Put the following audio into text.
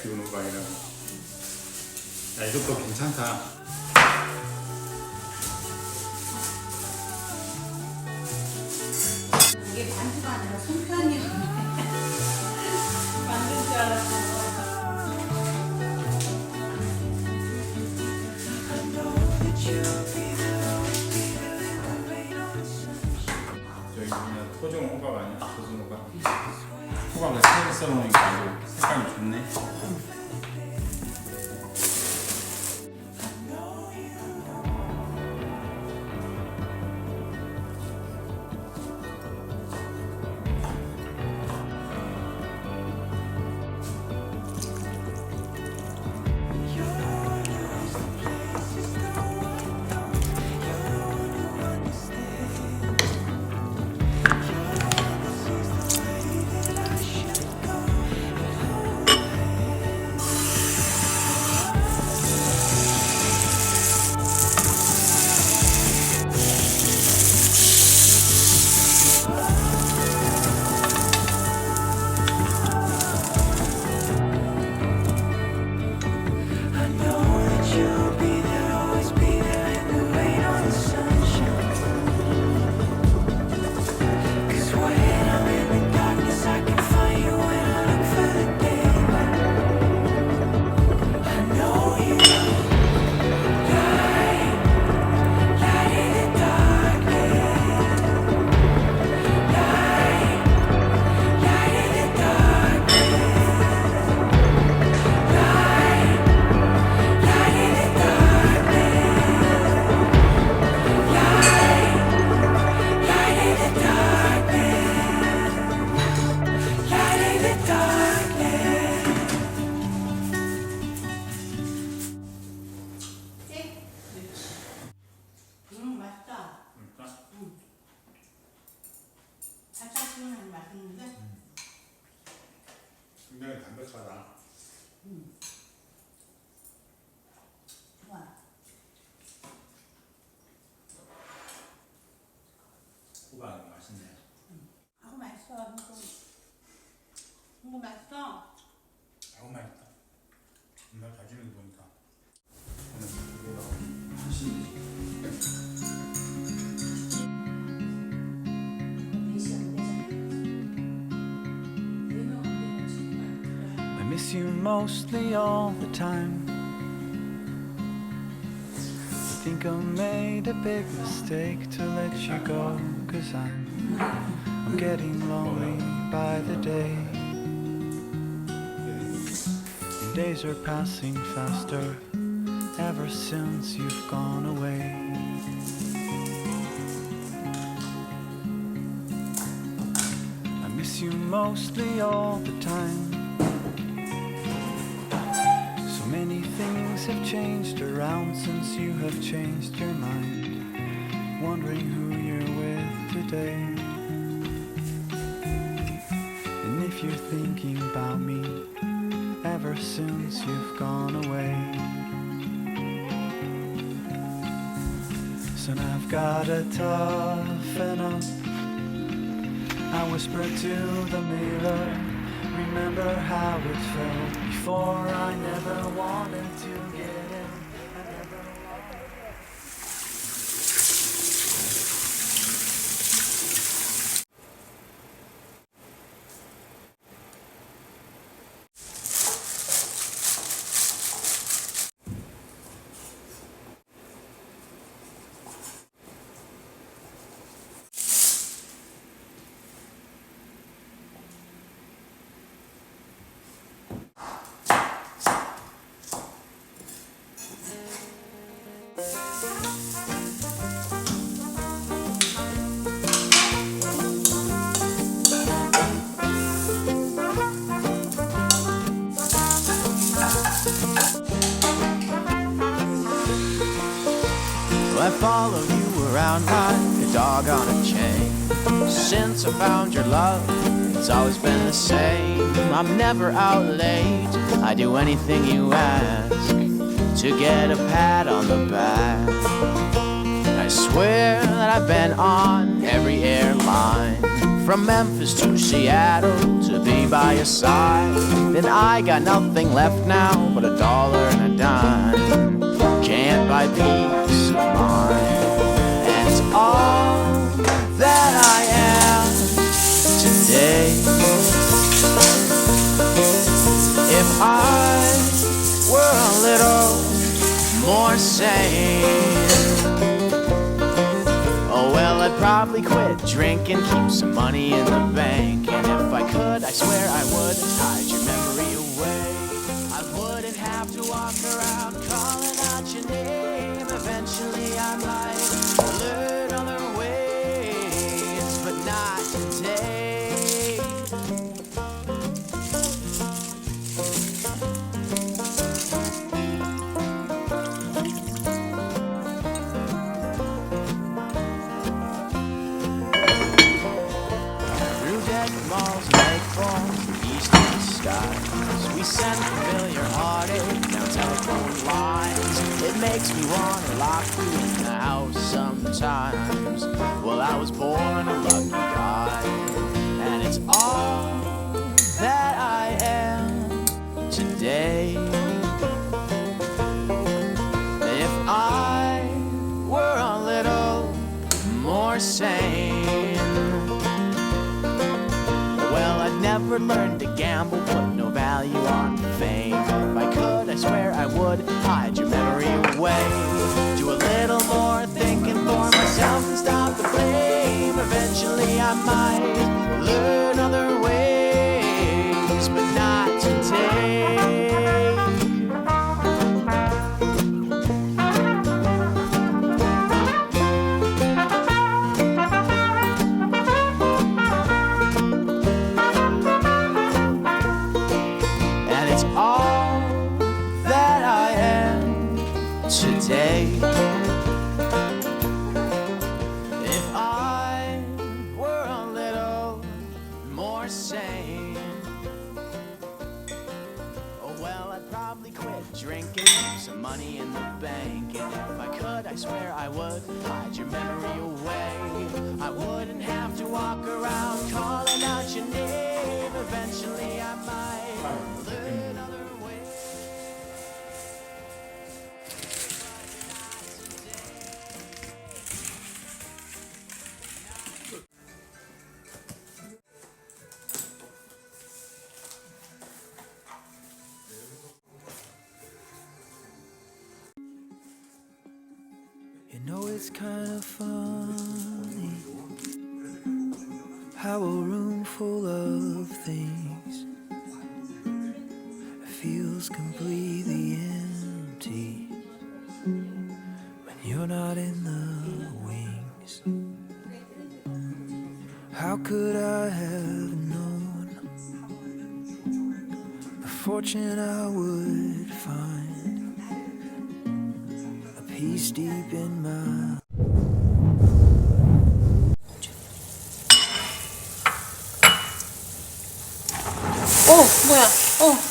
기운 호박이라고. 야, 이것도 괜찮다. 이게 반주가 아니라 송편이 만든 줄 알았어. 저기 그냥 토종 호박 아니야? 토종 호박. 호박을 새로 썰어놓으니까 아주 색감이 좋네. 맛있다. 살짝 시원하니 맛있는데? 굉장히 담백하다. 좋아. 호박 맛있네. 아우 맛있어. 이거 맛있어. 아우 맛있다. 정말 다지는 거 보니까. 하시지. I miss you mostly all the time. I think I made a big mistake to let you go, 'cause I'm getting lonely by the day. And days are passing faster ever since you've gone away. I miss you mostly all the time. So many things have changed around since you have changed your mind, wondering who you're with today. And if you're thinking about me ever since you've gone away. So now I've gotta toughen up. I whisper to the mirror, remember how it felt before. I never wanted to get in. I never wanted. I followed you around like a dog on a chain. Since I found your love, it's always been the same. I'm never out late, I do anything you ask to get a pat on the back. I swear that I've been on every airline from Memphis to Seattle to be by your side. Then I got nothing left now but $1 and a dime. Can't buy peace of mind, and it's all that I am today. If I were a little more sane, oh well, I'd probably quit drinking, keep some money in the bank. And if I could, I swear I would hide your memory away. I wouldn't have to walk around calling out your name. Eventually I might learn other ways, but not today. Malls, lake falls, eastern skies. We send familiar heartache down telephone lines. It makes me wanna lock you in the house sometimes. Well, I was born a lucky guy, and it's all that I am today. If I were a little more sane, well, I'd never learned to gamble, put no value on fame. If I could, I swear I would hide your memory away. Do a little more thinking for myself and stop the blame. Eventually I might learn other ways, but not today. Today, if I were a little more sane, oh well, I'd probably quit drinking, keep some money in the bank. And if I could, I swear I would hide your memory away. I wouldn't have to walk around calling out your name. Eventually I might learn other ways. You know, it's kind of funny how a room full of things feels completely empty when you're not in the wings. How could I have known the fortune I would find, a piece deep in my 오 뭐야